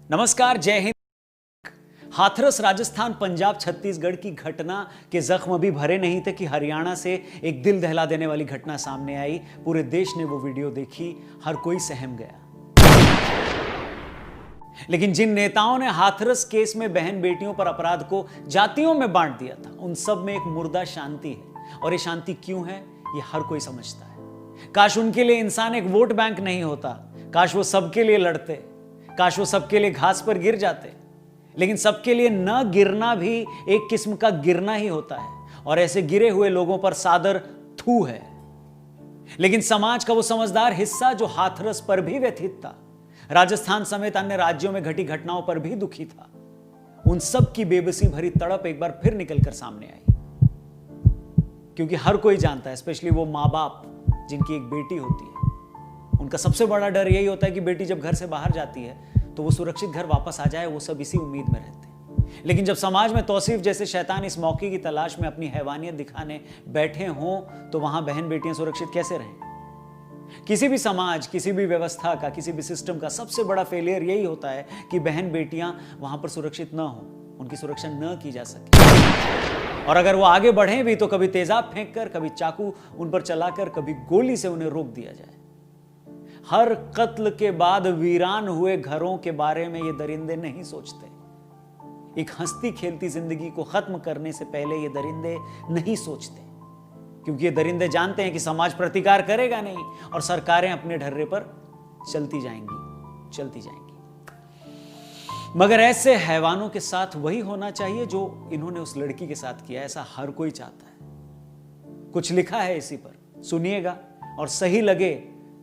नमस्कार, जय हिंद। हाथरस राजस्थान, पंजाब, छत्तीसगढ़ की घटना के जख्म अभी भरे नहीं थे कि हरियाणा से एक दिल दहला देने वाली घटना सामने आई। पूरे देश ने वो वीडियो देखी, हर कोई सहम गया। लेकिन जिन नेताओं ने हाथरस केस में बहन बेटियों पर अपराध को जातियों में बांट दिया था, उन सब में एक मुर्दा शांति है। और ये शांति क्यों है, ये हर कोई समझता है। काश उनके लिए इंसान एक वोट बैंक नहीं होता, काश वो सबके लिए लड़ते, काश वो सबके लिए घास पर गिर जाते। लेकिन सबके लिए न गिरना भी एक किस्म का गिरना ही होता है, और ऐसे गिरे हुए लोगों पर सादर थू है। लेकिन समाज का वो समझदार हिस्सा जो हाथरस पर भी व्यथित था, राजस्थान समेत अन्य राज्यों में घटी घटनाओं पर भी दुखी था, उन सब की बेबसी भरी तड़प एक बार फिर निकलकर सामने आई। क्योंकि हर कोई जानता है, स्पेशली वो माँ बाप जिनकी एक बेटी होती है, उनका सबसे बड़ा डर यही होता है कि बेटी जब घर से बाहर जाती है तो वो सुरक्षित घर वापस आ जाए। वो सब इसी उम्मीद में रहते हैं। लेकिन जब समाज में तौसीफ जैसे शैतान इस मौके की तलाश में अपनी हैवानियत दिखाने बैठे हों, तो वहां बहन बेटियां सुरक्षित कैसे रहें? किसी भी समाज, किसी भी व्यवस्था का, किसी भी सिस्टम का सबसे बड़ा फेलियर यही होता है कि बहन बेटियां वहां पर सुरक्षित न हो, उनकी सुरक्षा न की जा सके। और अगर वो आगे बढ़े भी तो कभी तेजाब फेंक कर, कभी चाकू उन पर चलाकर, कभी गोली से उन्हें रोक दिया जाए। हर कत्ल के बाद वीरान हुए घरों के बारे में ये दरिंदे नहीं सोचते। एक हंसती खेलती जिंदगी को खत्म करने से पहले ये दरिंदे नहीं सोचते, क्योंकि ये दरिंदे जानते हैं कि समाज प्रतिकार करेगा नहीं और सरकारें अपने ढर्रे पर चलती जाएंगी। मगर ऐसे हैवानों के साथ वही होना चाहिए जो इन्होंने उस लड़की के साथ किया, ऐसा हर कोई चाहता है। कुछ लिखा है इसी पर, सुनिएगा, और सही लगे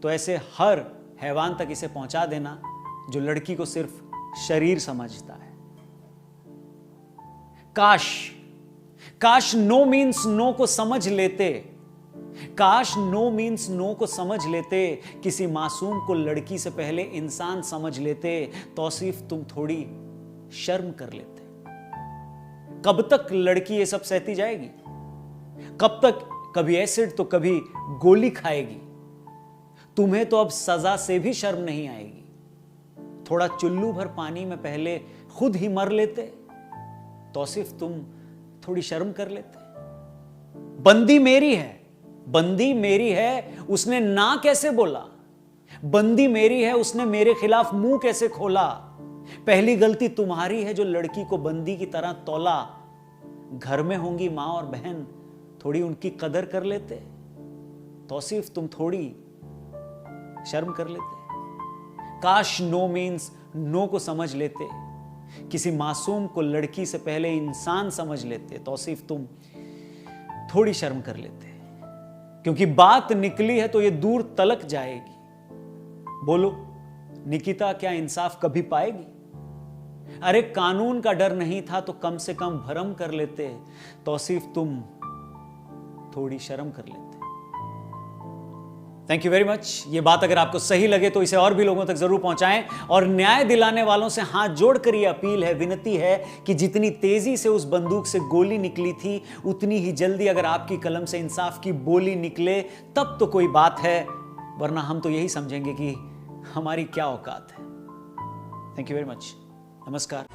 तो ऐसे हर हैवान तक इसे पहुंचा देना जो लड़की को सिर्फ शरीर समझता है। काश नो मीन्स नो को समझ लेते, काश नो मीन्स नो को समझ लेते, किसी मासूम को लड़की से पहले इंसान समझ लेते। तौसीफ तुम थोड़ी शर्म कर लेते। कब तक लड़की ये सब सहती जाएगी? कब तक कभी एसिड तो कभी गोली खाएगी? तुम्हें तो अब सजा से भी शर्म नहीं आएगी। थोड़ा चुल्लू भर पानी में पहले खुद ही मर लेते। तौसीफ तुम थोड़ी शर्म कर लेते। बंदी मेरी है, उसने ना कैसे बोला? बंदी मेरी है, उसने मेरे खिलाफ मुंह कैसे खोला? पहली गलती तुम्हारी है जो लड़की को बंदी की तरह तौला। घर में होंगी मां और बहन, थोड़ी उनकी कदर कर लेते। तौसीफ तुम थोड़ी शर्म कर लेते। काश नो मीन्स नो को समझ लेते, किसी मासूम को लड़की से पहले इंसान समझ लेते। तौसीफ तुम थोड़ी शर्म कर लेते, क्योंकि बात निकली है तो ये दूर तलक जाएगी। बोलो निकिता, क्या इंसाफ कभी पाएगी? अरे कानून का डर नहीं था तो कम से कम भरम कर लेते। तौसीफ तुम थोड़ी शर्म कर लेते। Thank you very much. ये बात अगर आपको सही लगे तो इसे और भी लोगों तक जरूर पहुंचाएं। और न्याय दिलाने वालों से हाथ जोड़कर ये अपील है, विनती है कि जितनी तेजी से उस बंदूक से गोली निकली थी, उतनी ही जल्दी अगर आपकी कलम से इंसाफ की बोली निकले, तब तो कोई बात है, वरना हम तो यही समझेंगे कि हमारी क्या औकात है। Thank you very much. नमस्कार।